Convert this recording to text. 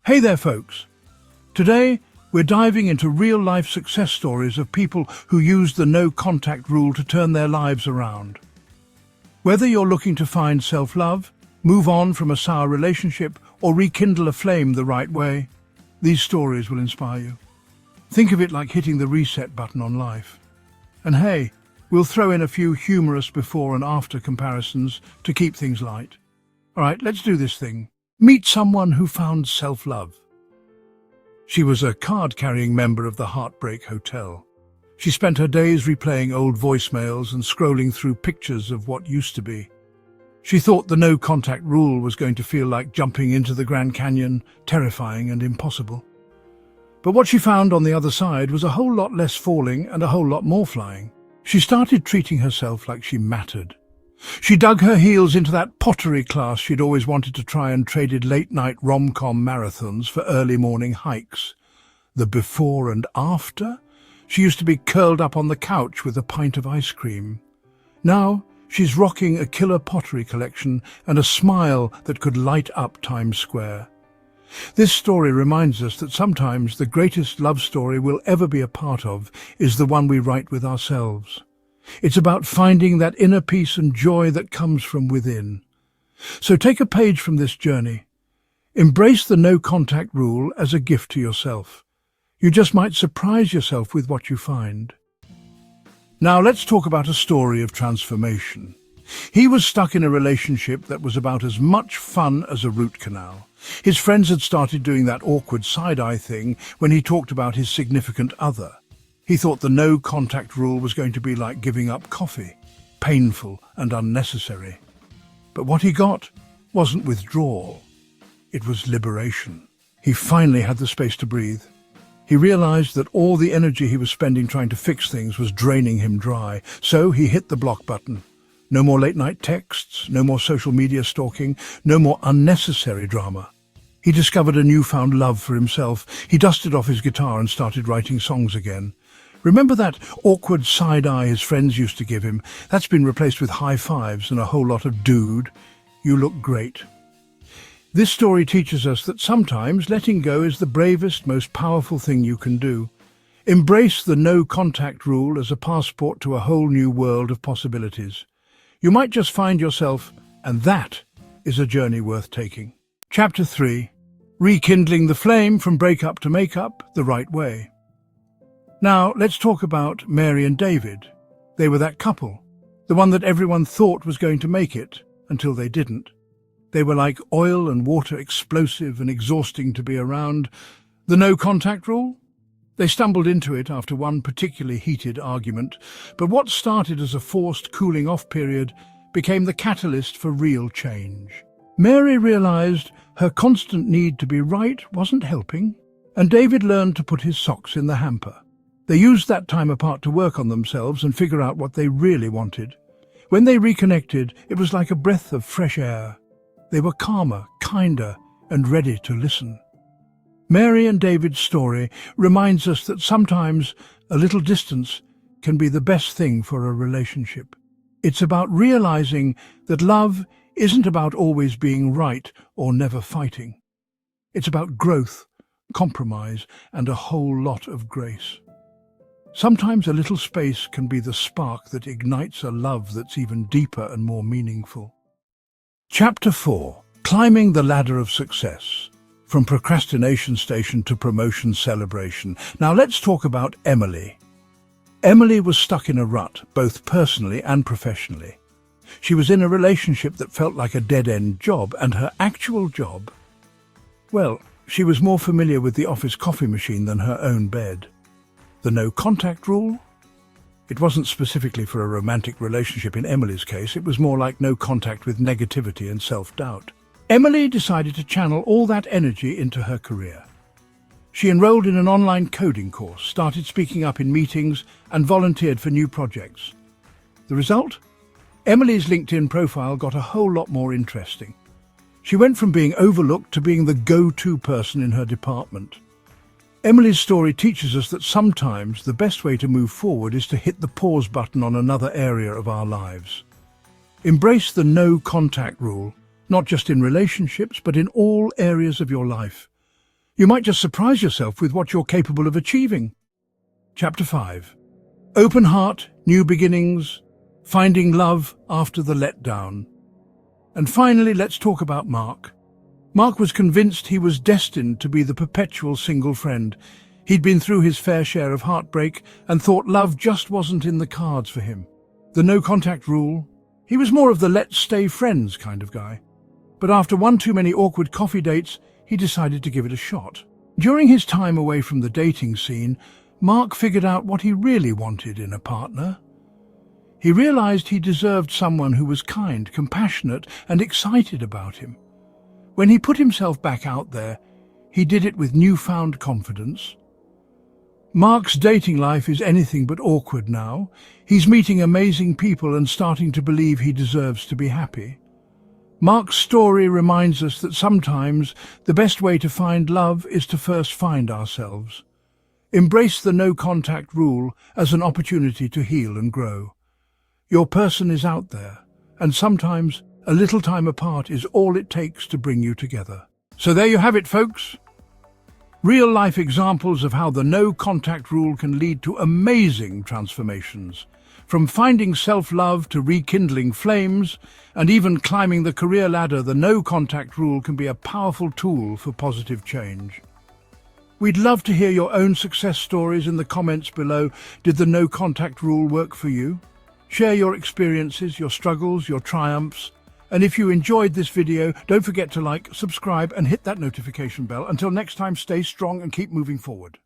Hey there, folks. Today, we're diving into real-life success stories of people who used the no-contact rule to turn their lives around. Whether you're looking to find self-love, move on from a sour relationship, or rekindle a flame the right way, these stories will inspire you. Think of it like hitting the reset button on life. And hey, we'll throw in a few humorous before and after comparisons to keep things light. All right, let's do this thing. Meet someone who found self-love. She was a card-carrying member of the Heartbreak Hotel. She spent her days replaying old voicemails and scrolling through pictures of what used to be. She thought the no-contact rule was going to feel like jumping into the Grand Canyon, terrifying and impossible. But what she found on the other side was a whole lot less falling and a whole lot more flying. She started treating herself like she mattered. She dug her heels into that pottery class she'd always wanted to try and traded late-night rom-com marathons for early morning hikes. The before and after? She used to be curled up on the couch with a pint of ice cream. Now, she's rocking a killer pottery collection and a smile that could light up Times Square. This story reminds us that sometimes the greatest love story we'll ever be a part of is the one we write with ourselves. It's about finding that inner peace and joy that comes from within. So take a page from this journey. Embrace the no-contact rule as a gift to yourself. You just might surprise yourself with what you find. Now let's talk about a story of transformation. He was stuck in a relationship that was about as much fun as a root canal. His friends had started doing that awkward side-eye thing when he talked about his significant other. He thought the no-contact rule was going to be like giving up coffee, painful and unnecessary. But what he got wasn't withdrawal. It was liberation. He finally had the space to breathe. He realized that all the energy he was spending trying to fix things was draining him dry, so he hit the block button. No more late-night texts, no more social media stalking, no more unnecessary drama. He discovered a newfound love for himself. He dusted off his guitar and started writing songs again. Remember that awkward side-eye his friends used to give him? That's been replaced with high fives and a whole lot of "dude, you look great." This story teaches us that sometimes letting go is the bravest, most powerful thing you can do. Embrace the no-contact rule as a passport to a whole new world of possibilities. You might just find yourself, and that is a journey worth taking. Chapter 3. Rekindling the flame from breakup to makeup the right way. Now, let's talk about Mary and David. They were that couple, the one that everyone thought was going to make it, until they didn't. They were like oil and water, explosive and exhausting to be around. The no-contact rule? They stumbled into it after one particularly heated argument, but what started as a forced cooling-off period became the catalyst for real change. Mary realized her constant need to be right wasn't helping, and David learned to put his socks in the hamper. They used that time apart to work on themselves and figure out what they really wanted. When they reconnected, it was like a breath of fresh air. They were calmer, kinder, and ready to listen. Mary and David's story reminds us that sometimes a little distance can be the best thing for a relationship. It's about realizing that love isn't about always being right or never fighting. It's about growth, compromise, and a whole lot of grace. Sometimes a little space can be the spark that ignites a love that's even deeper and more meaningful. Chapter 4. Climbing the ladder of success. From procrastination station to promotion celebration. Now let's talk about Emily. Emily was stuck in a rut, both personally and professionally. She was in a relationship that felt like a dead-end job, and her actual job, well, she was more familiar with the office coffee machine than her own bed. The no-contact rule? It wasn't specifically for a romantic relationship in Emily's case. It was more like no contact with negativity and self-doubt. Emily decided to channel all that energy into her career. She enrolled in an online coding course, started speaking up in meetings, and volunteered for new projects. The result? Emily's LinkedIn profile got a whole lot more interesting. She went from being overlooked to being the go-to person in her department. Emily's story teaches us that sometimes the best way to move forward is to hit the pause button on another area of our lives. Embrace the no contact rule, not just in relationships, but in all areas of your life. You might just surprise yourself with what you're capable of achieving. Chapter 5. Open heart, new beginnings, finding love after the letdown. And finally, let's talk about Mark. Mark was convinced he was destined to be the perpetual single friend. He'd been through his fair share of heartbreak and thought love just wasn't in the cards for him. The no-contact rule. He was more of the let's stay friends kind of guy. But after one too many awkward coffee dates, he decided to give it a shot. During his time away from the dating scene, Mark figured out what he really wanted in a partner. He realized he deserved someone who was kind, compassionate, and excited about him. When he put himself back out there, he did it with newfound confidence. Mark's dating life is anything but awkward now. He's meeting amazing people and starting to believe he deserves to be happy. Mark's story reminds us that sometimes the best way to find love is to first find ourselves. Embrace the no-contact rule as an opportunity to heal and grow. Your person is out there, and sometimes a little time apart is all it takes to bring you together. So there you have it, folks. Real-life examples of how the no-contact rule can lead to amazing transformations. From finding self-love to rekindling flames, and even climbing the career ladder, the no-contact rule can be a powerful tool for positive change. We'd love to hear your own success stories in the comments below. Did the no-contact rule work for you? Share your experiences, your struggles, your triumphs. And if you enjoyed this video, don't forget to like, subscribe, and hit that notification bell. Until next time, stay strong and keep moving forward.